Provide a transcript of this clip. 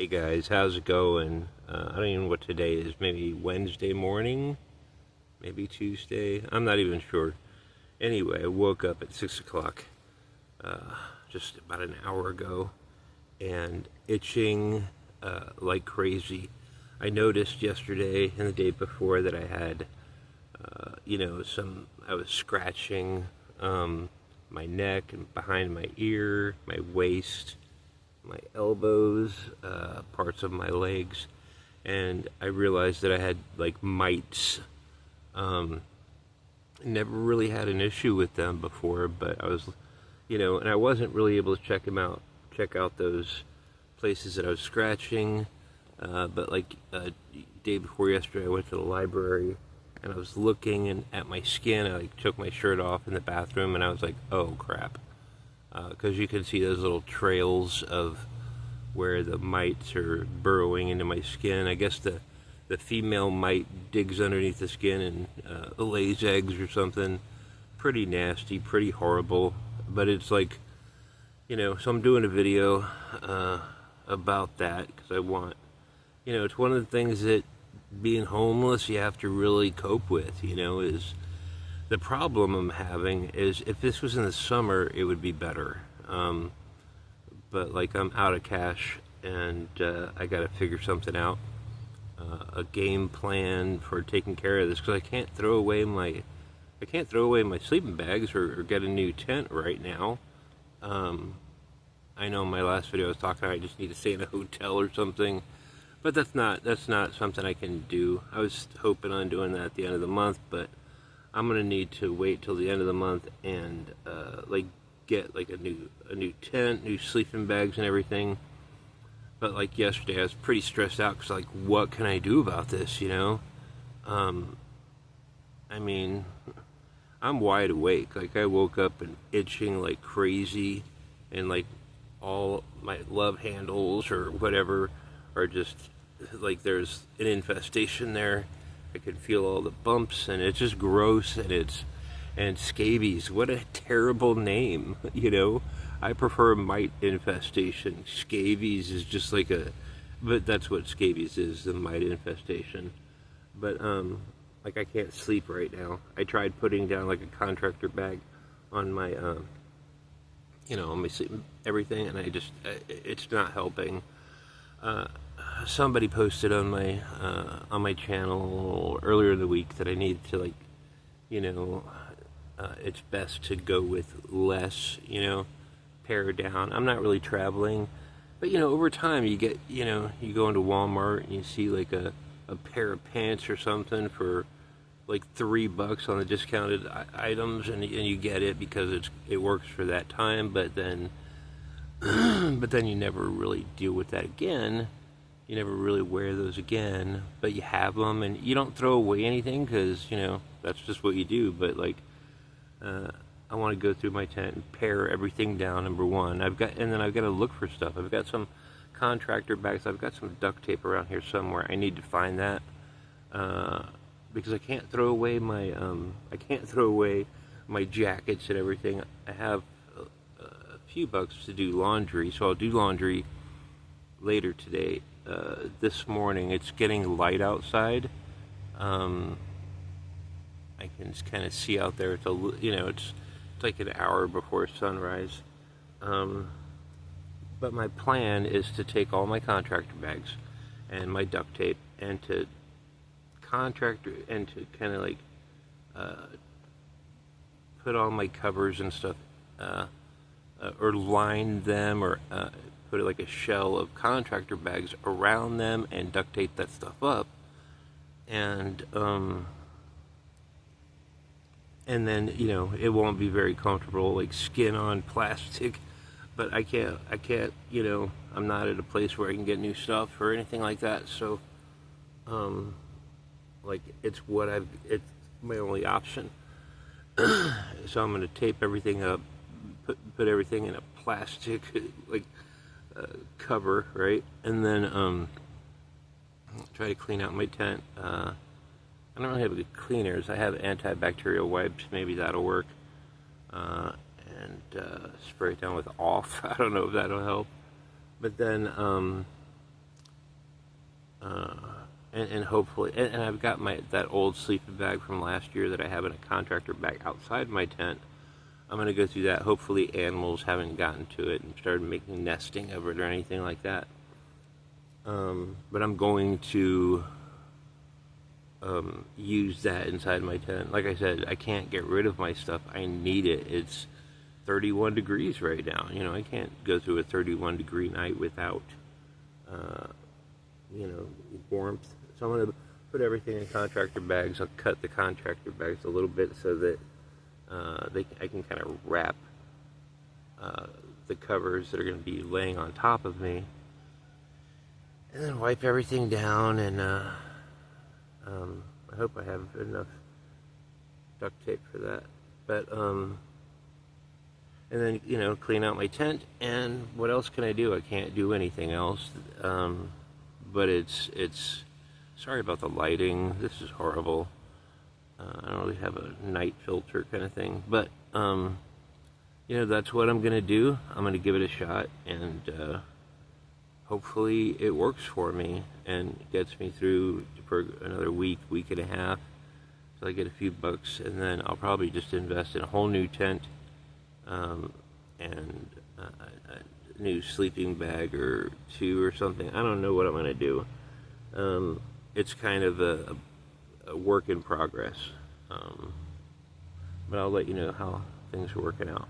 guys, how's it going? I don't even know what today is. Maybe Wednesday morning? Maybe Tuesday? I'm not even sure. Anyway, I woke up at 6 o'clock just about an hour ago and itching like crazy. I noticed yesterday and the day before that I had, I was scratching my neck and behind my ear, my waist, my elbows, parts of my legs, and I realized that I had like mites. Never really had an issue with them before, but I was, and I wasn't really able to check out those places that I was scratching. But like day before yesterday, I went to the library and I was looking at my skin. I took my shirt off in the bathroom and I was like, oh crap. Because you can see those little trails of where the mites are burrowing into my skin. I guess the female mite digs underneath the skin and lays eggs or something. Pretty nasty, pretty horrible. But it's like, so I'm doing a video about that because I want, it's one of the things that being homeless you have to really cope with, is the problem I'm having is if this was in the summer, it would be better. But like I'm out of cash and I got to figure something out, a game plan for taking care of this because I can't throw away my sleeping bags or get a new tent right now. I know in my last video I was talking I just need to stay in a hotel or something, but that's not something I can do. I was hoping on doing that at the end of the month, but I'm gonna need to wait till the end of the month and get like a new tent, new sleeping bags and everything. But like yesterday I was pretty stressed out because like what can I do about this, I mean, I'm wide awake. Like I woke up and itching like crazy and like all my love handles or whatever are just like there's an infestation there. I can feel all the bumps and it's just gross and scabies. What a terrible name, I prefer Mite Infestation. Scabies is just like but that's what scabies is, the Mite Infestation. But like I can't sleep right now. I tried putting down like a contractor bag on my on my sleep everything, and it's not helping. Somebody posted on my channel earlier in the week that I need to it's best to go with less, pare down. I'm not really traveling, but over time you get, you go into Walmart and you see like a pair of pants or something for like $3 on the discounted items, and you get it because it works for that time, but then you never really deal with that again. You never really wear those again, but you have them and you don't throw away anything because that's just what you do. But like I want to go through my tent and pare everything down. Number one, and then I've got to look for stuff. I've got some contractor bags. I've got some duct tape around here somewhere. I need to find that because I can't throw away my jackets and everything. I have a few bucks to do laundry, so I'll do laundry later today. This morning it's getting light outside. I can kind of see out there. It's like an hour before sunrise. But my plan is to take all my contractor bags and my duct tape and to kind of like put all my covers and stuff or line them or put like a shell of contractor bags around them and duct tape that stuff up, and then it won't be very comfortable, like skin on plastic, but I can't I'm not at a place where I can get new stuff or anything like that, so like it's my only option. So I'm going to tape everything up, put everything in a plastic like cover, right? And then try to clean out my tent. I don't really have good cleaners. I have antibacterial wipes. Maybe that'll work. And spray it down with off. I don't know if that'll help. But then and hopefully, and I've got that old sleeping bag from last year that I have in a contractor bag outside my tent. I'm going to go through that. Hopefully animals haven't gotten to it and started making nesting of it or anything like that. But I'm going to use that inside my tent. Like I said, I can't get rid of my stuff. I need it. It's 31 degrees right now. You know, I can't go through a 31 degree night without, warmth. So I'm going to put everything in contractor bags. I'll cut the contractor bags a little bit so that I can kind of wrap the covers that are going to be laying on top of me, and then wipe everything down. And I hope I have enough duct tape for that. But and then clean out my tent. And what else can I do? I can't do anything else. But it's sorry about the lighting. This is horrible. I don't really have a night filter kind of thing, but that's what I'm gonna do. I'm gonna give it a shot, and hopefully it works for me and gets me through for another week and a half, so I get a few bucks, and then I'll probably just invest in a whole new tent, and a new sleeping bag or two or something. I don't know what I'm gonna do. It's kind of a work in progress, but I'll let you know how things are working out.